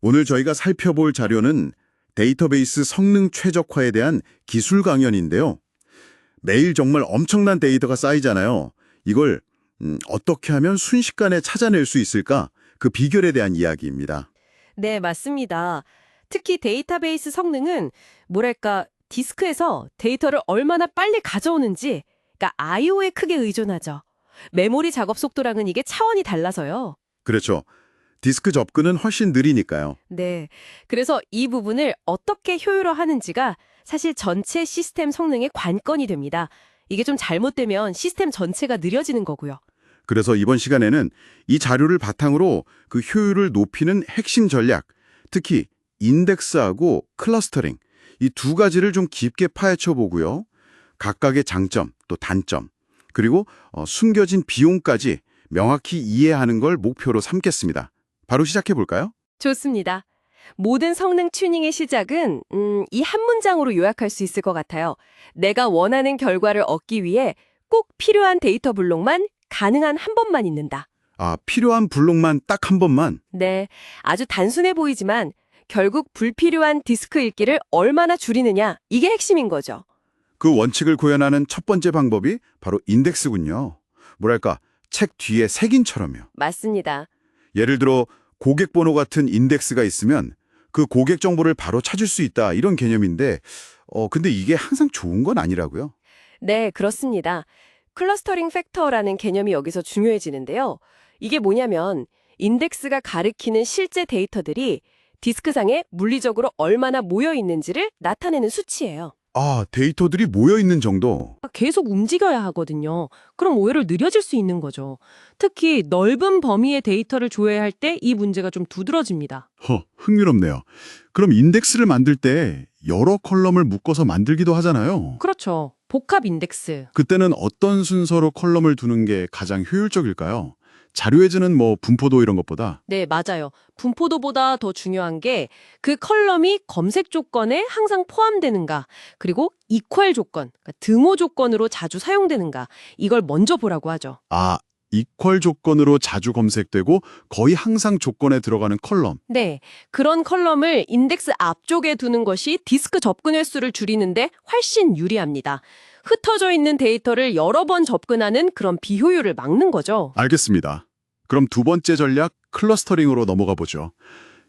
오늘 저희가 살펴볼 자료는 데이터베이스 성능 최적화에 대한 기술 강연인데요. 매일 정말 엄청난 데이터가 쌓이잖아요. 이걸 어떻게 하면 순식간에 찾아낼 수 있을까? 그 비결에 대한 이야기입니다. 네, 맞습니다. 특히 데이터베이스 성능은 뭐랄까 디스크에서 데이터를 얼마나 빨리 가져오는지, 그러니까 I/O에 크게 의존하죠. 메모리 작업 속도랑은 이게 차원이 달라서요. 그렇죠. 디스크 접근은 훨씬 느리니까요. 네, 그래서 이 부분을 어떻게 효율화하는지가 사실 전체 시스템 성능의 관건이 됩니다. 이게 좀 잘못되면 시스템 전체가 느려지는 거고요. 그래서 이번 시간에는 이 자료를 바탕으로 그 효율을 높이는 핵심 전략, 특히 인덱스하고 클러스터링, 이 두 가지를 좀 깊게 파헤쳐 보고요. 각각의 장점, 또 단점, 그리고 숨겨진 비용까지 명확히 이해하는 걸 목표로 삼겠습니다. 바로 시작해 볼까요? 좋습니다. 모든 성능 튜닝의 시작은 이 한 문장으로 요약할 수 있을 것 같아요. 내가 원하는 결과를 얻기 위해 꼭 필요한 데이터 블록만 가능한 한 번만 읽는다. 필요한 블록만 딱 한 번만. 네, 아주 단순해 보이지만 결국 불필요한 디스크 읽기를 얼마나 줄이느냐, 이게 핵심인 거죠. 그 원칙을 구현하는 첫 번째 방법이 바로 인덱스군요. 뭐랄까, 책 뒤에 색인처럼요. 맞습니다. 예를 들어 고객 번호 같은 인덱스가 있으면 그 고객 정보를 바로 찾을 수 있다, 이런 개념인데 근데 이게 항상 좋은 건 아니라고요. 네, 그렇습니다. 클러스터링 팩터라는 개념이 여기서 중요해지는데요. 이게 뭐냐면 인덱스가 가리키는 실제 데이터들이 디스크상에 물리적으로 얼마나 모여 있는지를 나타내는 수치예요. 데이터들이 모여 있는 정도. 계속 움직여야 하거든요. 그럼 오히려 느려질 수 있는 거죠. 특히 넓은 범위의 데이터를 조회할 때 이 문제가 좀 두드러집니다. 흥미롭네요. 그럼 인덱스를 만들 때 여러 컬럼을 묶어서 만들기도 하잖아요. 그렇죠. 복합 인덱스. 그때는 어떤 순서로 컬럼을 두는 게 가장 효율적일까요? 자료에즈는 분포도 이런 것보다. 네, 맞아요. 분포도보다 더 중요한 게 그 컬럼이 검색 조건에 항상 포함되는가, 그리고 이퀄 조건, 그러니까 등호 조건으로 자주 사용되는가, 이걸 먼저 보라고 하죠. 이퀄 조건으로 자주 검색되고 거의 항상 조건에 들어가는 컬럼. 네, 그런 컬럼을 인덱스 앞쪽에 두는 것이 디스크 접근 횟수를 줄이는데 훨씬 유리합니다. 흩어져 있는 데이터를 여러 번 접근하는 그런 비효율을 막는 거죠. 알겠습니다. 그럼 두 번째 전략, 클러스터링으로 넘어가 보죠.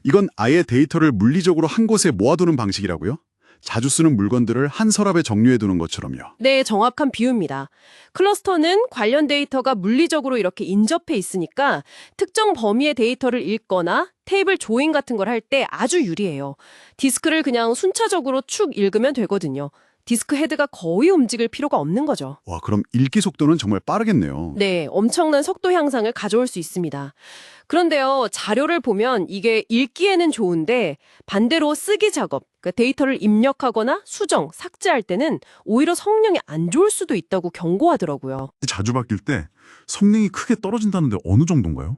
이건 아예 데이터를 물리적으로 한 곳에 모아두는 방식이라고요? 자주 쓰는 물건들을 한 서랍에 정리해두는 것처럼요. 네, 정확한 비유입니다. 클러스터는 관련 데이터가 물리적으로 이렇게 인접해 있으니까 특정 범위의 데이터를 읽거나 테이블 조인 같은 걸 할 때 아주 유리해요. 디스크를 그냥 순차적으로 축 읽으면 되거든요. 디스크 헤드가 거의 움직일 필요가 없는 거죠. 와, 그럼 읽기 속도는 정말 빠르겠네요. 네, 엄청난 속도 향상을 가져올 수 있습니다. 그런데요, 자료를 보면 이게 읽기에는 좋은데 반대로 쓰기 작업, 그러니까 데이터를 입력하거나 수정, 삭제할 때는 오히려 성능이 안 좋을 수도 있다고 경고하더라고요. 자주 바뀔 때 성능이 크게 떨어진다는데 어느 정도인가요?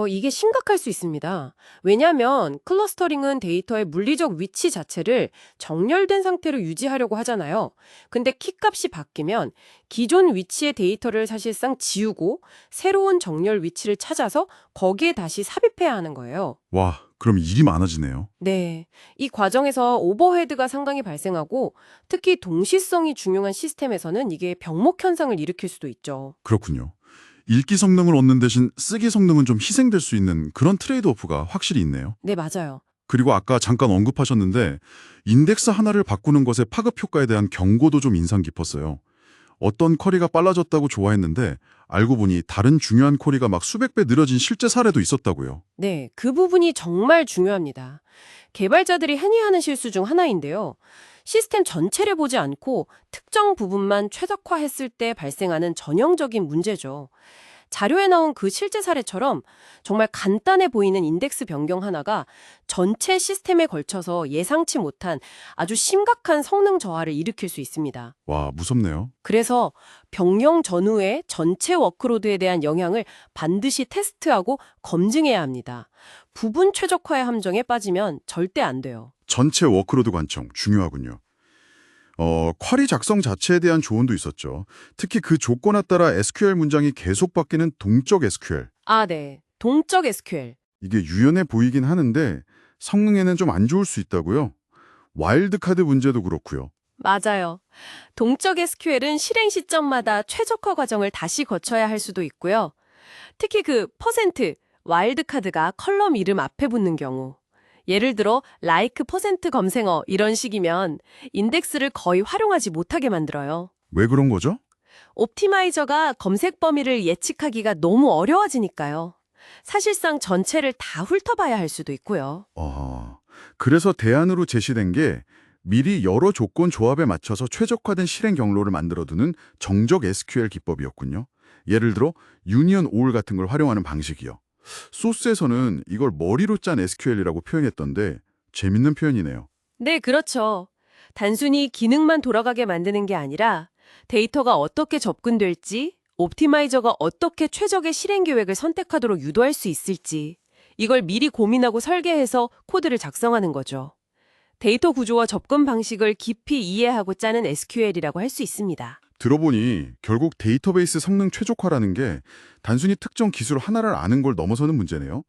이게 심각할 수 있습니다. 왜냐하면 클러스터링은 데이터의 물리적 위치 자체를 정렬된 상태로 유지하려고 하잖아요. 근데 키값이 바뀌면 기존 위치의 데이터를 사실상 지우고 새로운 정렬 위치를 찾아서 거기에 다시 삽입해야 하는 거예요. 와, 그럼 일이 많아지네요. 네. 이 과정에서 오버헤드가 상당히 발생하고 특히 동시성이 중요한 시스템에서는 이게 병목 현상을 일으킬 수도 있죠. 그렇군요. 읽기 성능을 얻는 대신 쓰기 성능은 좀 희생될 수 있는 그런 트레이드오프가 확실히 있네요. 네, 맞아요. 그리고 아까 잠깐 언급하셨는데 인덱스 하나를 바꾸는 것의 파급 효과에 대한 경고도 좀 인상 깊었어요. 어떤 쿼리가 빨라졌다고 좋아했는데 알고 보니 다른 중요한 쿼리가 막 수백 배 느려진 실제 사례도 있었다고요. 네, 그 부분이 정말 중요합니다. 개발자들이 흔히 하는 실수 중 하나인데요. 시스템 전체를 보지 않고 특정 부분만 최적화했을 때 발생하는 전형적인 문제죠. 자료에 나온 그 실제 사례처럼 정말 간단해 보이는 인덱스 변경 하나가 전체 시스템에 걸쳐서 예상치 못한 아주 심각한 성능 저하를 일으킬 수 있습니다. 와, 무섭네요. 그래서 병영 전후의 전체 워크로드에 대한 영향을 반드시 테스트하고 검증해야 합니다. 부분 최적화의 함정에 빠지면 절대 안 돼요. 전체 워크로드 관청 중요하군요. 쿼리 작성 자체에 대한 조언도 있었죠. 특히 그 조건에 따라 SQL 문장이 계속 바뀌는 동적 SQL. 네. 동적 SQL. 이게 유연해 보이긴 하는데 성능에는 좀 안 좋을 수 있다고요? 와일드카드 문제도 그렇고요. 맞아요. 동적 SQL은 실행 시점마다 최적화 과정을 다시 거쳐야 할 수도 있고요. 특히 그 퍼센트, 와일드카드가 컬럼 이름 앞에 붙는 경우. 예를 들어 like 퍼센트 검색어 이런 식이면 인덱스를 거의 활용하지 못하게 만들어요. 왜 그런 거죠? 옵티마이저가 검색 범위를 예측하기가 너무 어려워지니까요. 사실상 전체를 다 훑어봐야 할 수도 있고요. 그래서 대안으로 제시된 게 미리 여러 조건 조합에 맞춰서 최적화된 실행 경로를 만들어두는 정적 SQL 기법이었군요. 예를 들어 유니언 올 같은 걸 활용하는 방식이요. 소스에서는 이걸 머리로 짠 SQL이라고 표현했던데 재밌는 표현이네요. 네, 그렇죠. 단순히 기능만 돌아가게 만드는 게 아니라 데이터가 어떻게 접근될지, 옵티마이저가 어떻게 최적의 실행 계획을 선택하도록 유도할 수 있을지, 이걸 미리 고민하고 설계해서 코드를 작성하는 거죠. 데이터 구조와 접근 방식을 깊이 이해하고 짜는 SQL이라고 할 수 있습니다. 들어보니 결국 데이터베이스 성능 최적화라는 게 단순히 특정 기술 하나를 아는 걸 넘어서는 문제네요.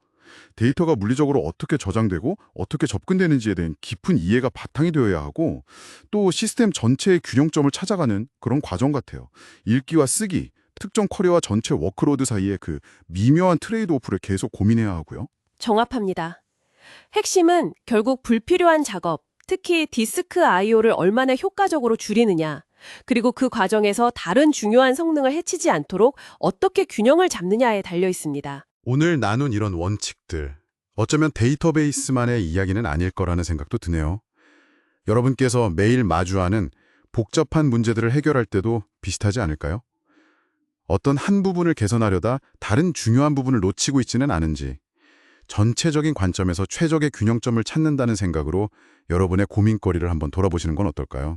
데이터가 물리적으로 어떻게 저장되고 어떻게 접근되는지에 대한 깊은 이해가 바탕이 되어야 하고 또 시스템 전체의 균형점을 찾아가는 그런 과정 같아요. 읽기와 쓰기, 특정 쿼리와 전체 워크로드 사이의 그 미묘한 트레이드오프를 계속 고민해야 하고요. 정합합니다. 핵심은 결국 불필요한 작업, 특히 디스크 I/O를 얼마나 효과적으로 줄이느냐, 그리고 그 과정에서 다른 중요한 성능을 해치지 않도록 어떻게 균형을 잡느냐에 달려 있습니다. 오늘 나눈 이런 원칙들, 어쩌면 데이터베이스만의 이야기는 아닐 거라는 생각도 드네요. 여러분께서 매일 마주하는 복잡한 문제들을 해결할 때도 비슷하지 않을까요? 어떤 한 부분을 개선하려다 다른 중요한 부분을 놓치고 있지는 않은지, 전체적인 관점에서 최적의 균형점을 찾는다는 생각으로 여러분의 고민거리를 한번 돌아보시는 건 어떨까요?